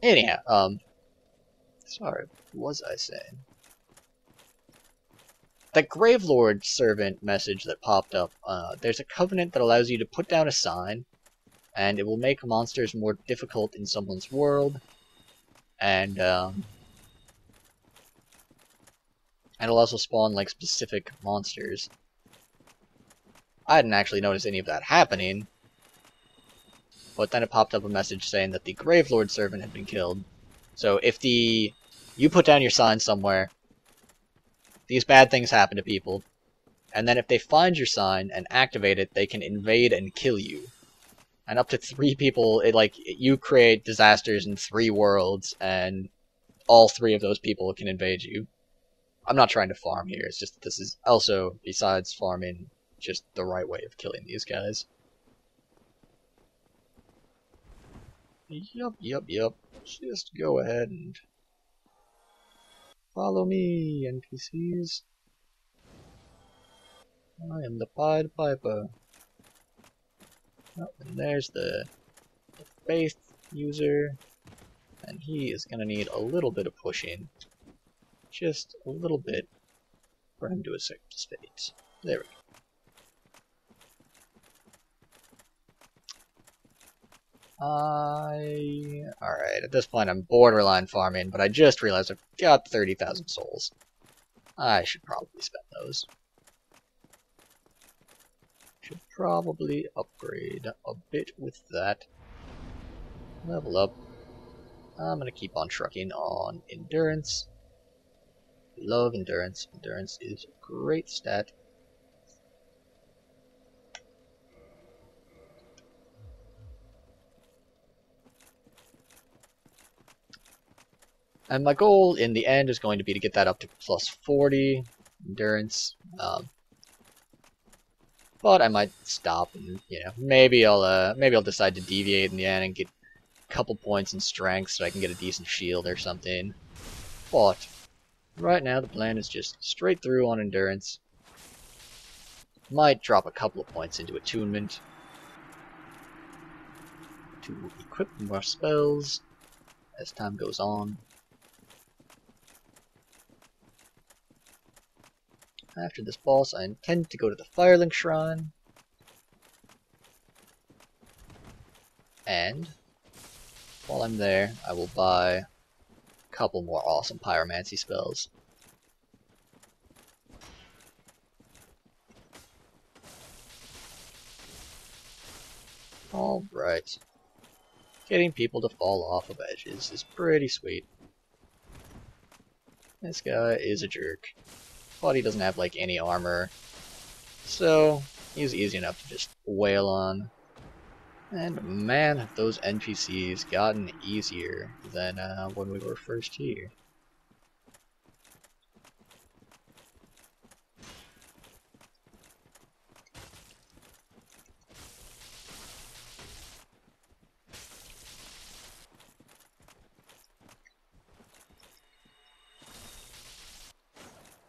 Anyhow, sorry, what was I saying? That Gravelord servant message that popped up, there's a covenant that allows you to put down a sign, and it will make monsters more difficult in someone's world, and it'll also spawn, like, specific monsters. I hadn't actually noticed any of that happening, but then it popped up a message saying that the Gravelord servant had been killed. So if you put down your sign somewhere, these bad things happen to people, and then if they find your sign and activate it, they can invade and kill you. And up to 3 people, you create disasters in 3 worlds, and all 3 of those people can invade you. I'm not trying to farm here, it's just that this is also, besides farming, just the right way of killing these guys. Yup. Just go ahead and follow me, NPCs. I am the Pied Piper. Oh, and there's the Faith user, and he is gonna need a little bit of pushing. Just a little bit for him to accept his fate. There we go. Alright, at this point I'm borderline farming, but I just realized I've got 30,000 souls. I should probably spend those. Should probably upgrade a bit with that. Level up. I'm gonna keep on trucking on endurance. Love endurance. Endurance is a great stat. And my goal in the end is going to be to get that up to plus 40 endurance. But I might stop and, maybe I'll decide to deviate in the end and get a couple points in strength so I can get a decent shield or something. But right now the plan is just straight through on endurance. Might drop a couple of points into attunement to equip more spells as time goes on. After this boss, I intend to go to the Firelink Shrine. And while I'm there, I will buy a couple more awesome pyromancy spells. Alright. Getting people to fall off of edges is pretty sweet. This guy is a jerk. But he doesn't have, like, any armor. So, he's easy enough to just wail on. And man, have those NPCs gotten easier than when we were first here.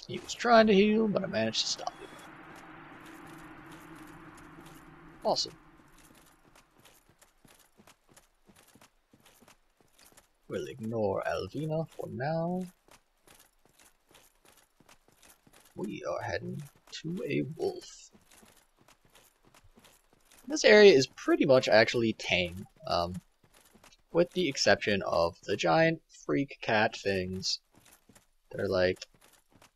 He was trying to heal, but I managed to stop him. Awesome. We'll ignore Alvina for now. We are heading to a wolf. This area is pretty much actually tame, with the exception of the giant freak cat things. They're like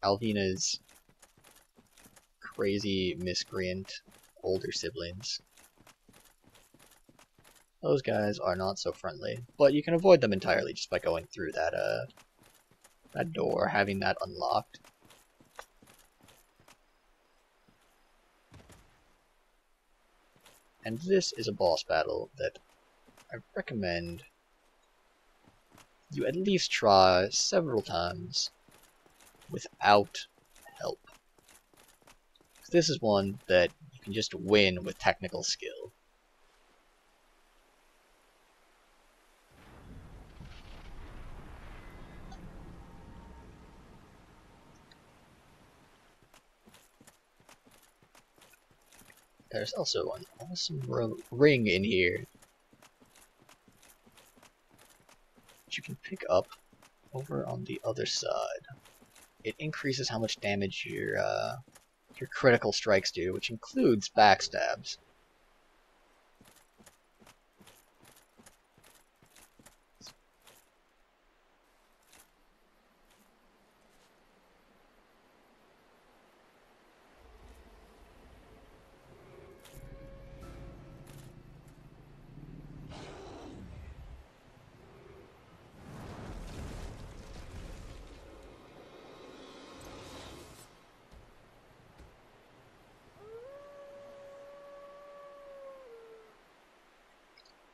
Alvina's crazy miscreant older siblings. Those guys are not so friendly, but you can avoid them entirely just by going through that door, having that unlocked. And this is a boss battle that I recommend you at least try several times without help. This is one that you can just win with technical skill. There's also an awesome ring in here, which you can pick up over on the other side. It increases how much damage your critical strikes do, which includes backstabs.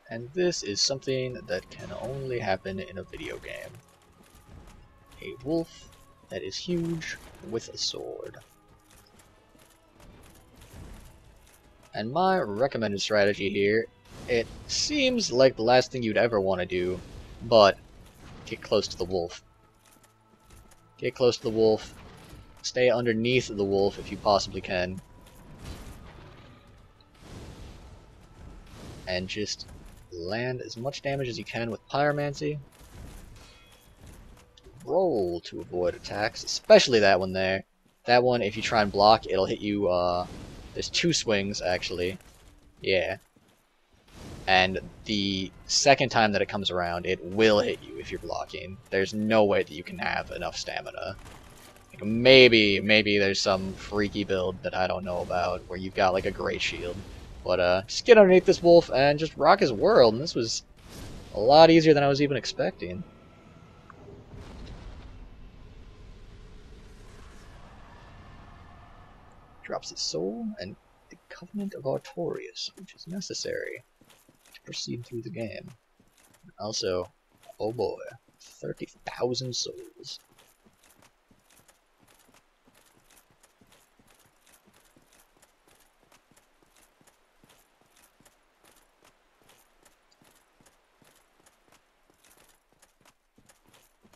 And this is something that can only happen in a video game. A wolf that is huge with a sword. And my recommended strategy here, it seems like the last thing you'd ever want to do, but get close to the wolf. Get close to the wolf. Stay underneath the wolf if you possibly can. And just land as much damage as you can with pyromancy. Roll to avoid attacks, especially that one there. That one, if you try and block, it'll hit you, there's 2 swings, actually. Yeah. And the second time that it comes around, it will hit you if you're blocking. There's no way that you can have enough stamina. Like maybe there's some freaky build that I don't know about, where you've got, like, a great shield. But, just get underneath this wolf and just rock his world, and this was a lot easier than I was even expecting. Drops his soul and the Covenant of Artorias, which is necessary to proceed through the game. Also, oh boy, 30,000 souls.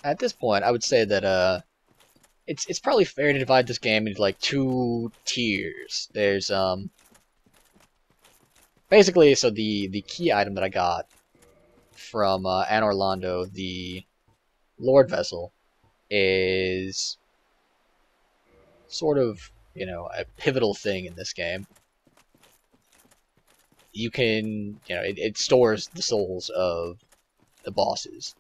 At this point, I would say that it's probably fair to divide this game into like 2 tiers. There's basically, so the key item that I got from Anor Londo, the Lord Vessel, is sort of, you know, a pivotal thing in this game. You can, you know, it stores the souls of the bosses.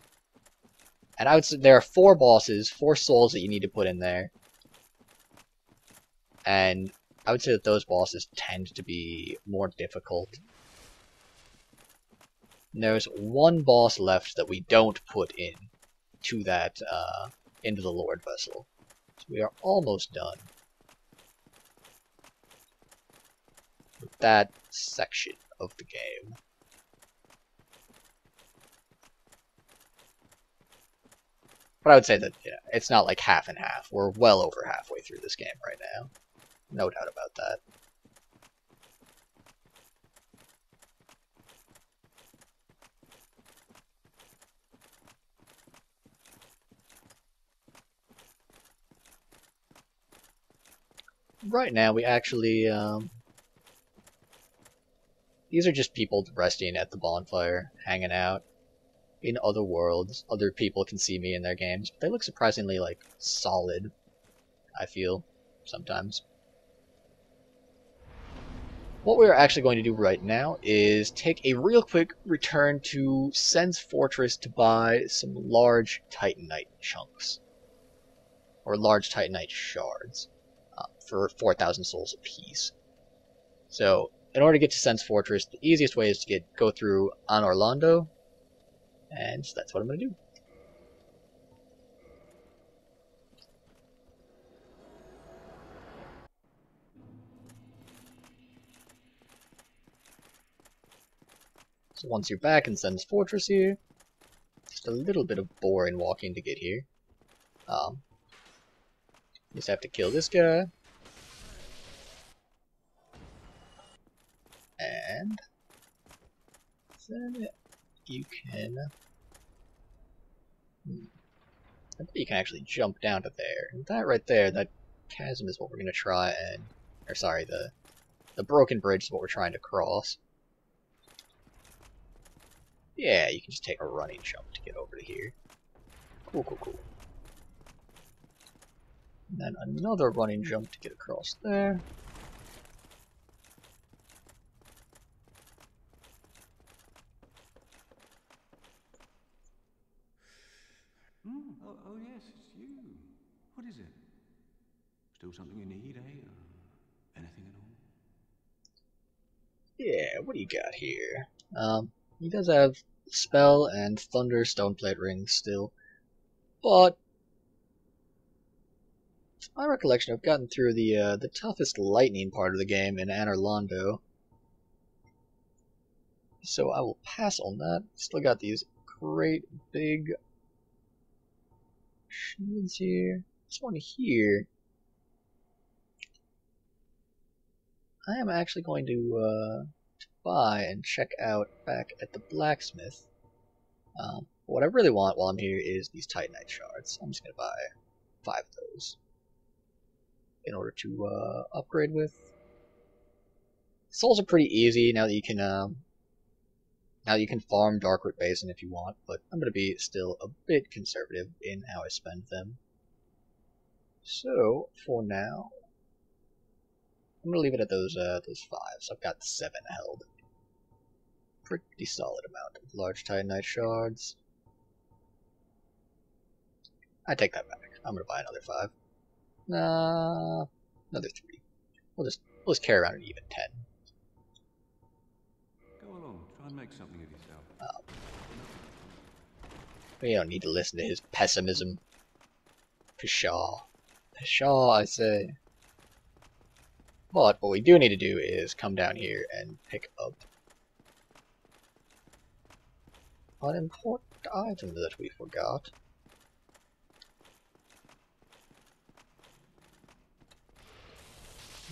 And I would say there are 4 bosses, 4 souls that you need to put in there. And I would say that those bosses tend to be more difficult. And there's 1 boss left that we don't put in to that, into the Lord Vessel. So we are almost done with that section of the game. But I would say that, you know, it's not like half and half. We're well over halfway through this game right now. No doubt about that. Right now, we actually, these are just people resting at the bonfire, hanging out. In other worlds, other people can see me in their games, but they look surprisingly, like, solid, I feel, sometimes. What we're actually going to do right now is take a real quick return to Sen's Fortress to buy some large Titanite chunks. Or large Titanite shards. For 4,000 souls apiece. So, in order to get to Sen's Fortress, the easiest way is to go through Anor Londo. And so that's what I'm going to do. So once you're back in Sen's Fortress here, just a little bit of boring walking to get here. You just have to kill this guy. And then you can... I bet you can actually jump down to there. And that right there, that chasm is what we're going to try and... Or sorry, the broken bridge is what we're trying to cross. Yeah, you can just take a running jump to get over to here. Cool, cool, cool. And then another running jump to get across there. Oh yes, it's you. What is it? Still something you need, eh? Anything at all? Yeah, what do you got here? He does have Spell and Thunder Stoneplate rings still, but to my recollection, I've gotten through the toughest lightning part of the game in Anor Londo, so I will pass on that. Still got these great big shields here. This one here, I am actually going to buy and check out back at the blacksmith. What I really want while I'm here is these Titanite shards. I'm just going to buy 5 of those in order to upgrade with. Souls are pretty easy now that you can farm Darkroot Basin if you want, but I'm going to be still a bit conservative in how I spend them. So for now, I'm going to leave it at those 5. So I've got 7 held. Pretty solid amount of large Titanite shards. I take that back. I'm going to buy another 5. Another 3. We'll just carry around an even 10. Go along, try and make something of yourself. We don't need to listen to his pessimism. Pshaw. Pshaw, I say. But what we do need to do is come down here and pick up an important item that we forgot.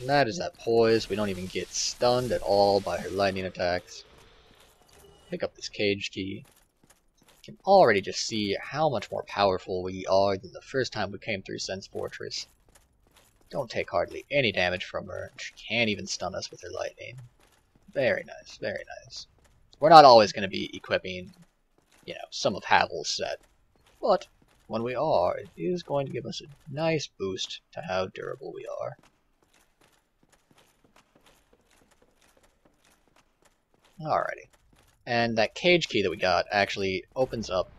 And that is that poise. We don't even get stunned at all by her lightning attacks. Pick up this cage key. You can already just see how much more powerful we are than the first time we came through Sen's Fortress. Don't take hardly any damage from her. She can't even stun us with her lightning. Very nice, very nice. We're not always going to be equipping, some of Havel's set. But when we are, it is going to give us a nice boost to how durable we are. Alrighty. And that cage key that we got actually opens up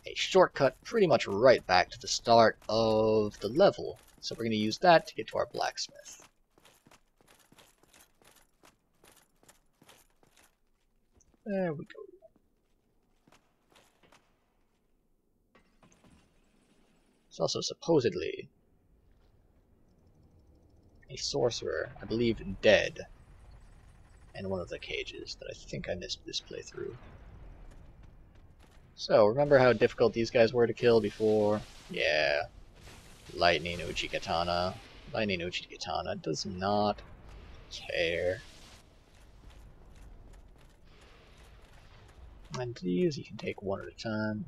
a shortcut pretty much right back to the start of the level. So we're going to use that to get to our blacksmith. There we go. It's also supposedly a sorcerer, I believe dead, in one of the cages that I think I missed this playthrough. So, remember how difficult these guys were to kill before? Yeah. Lightning Uchigatana. Lightning Uchigatana does not care. And these you can take one at a time.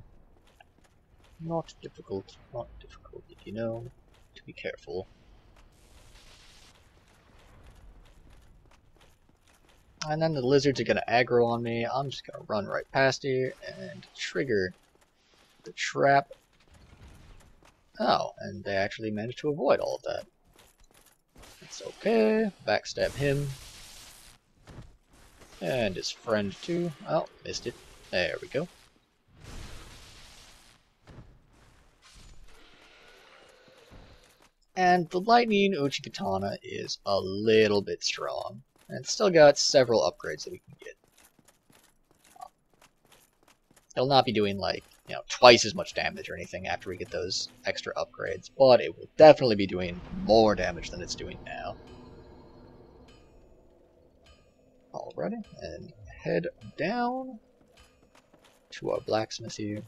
Not difficult, if to be careful. And then the lizards are going to aggro on me. I'm just going to run right past here and trigger the trap. Oh, and they actually managed to avoid all of that. It's okay. Backstab him. And his friend too. Oh, missed it. There we go. And the Lightning Uchigatana is a little bit strong. And it's still got several upgrades that we can get. It'll not be doing twice as much damage or anything after we get those extra upgrades, but it will definitely be doing more damage than it's doing now. Alrighty, and head down to our blacksmith here.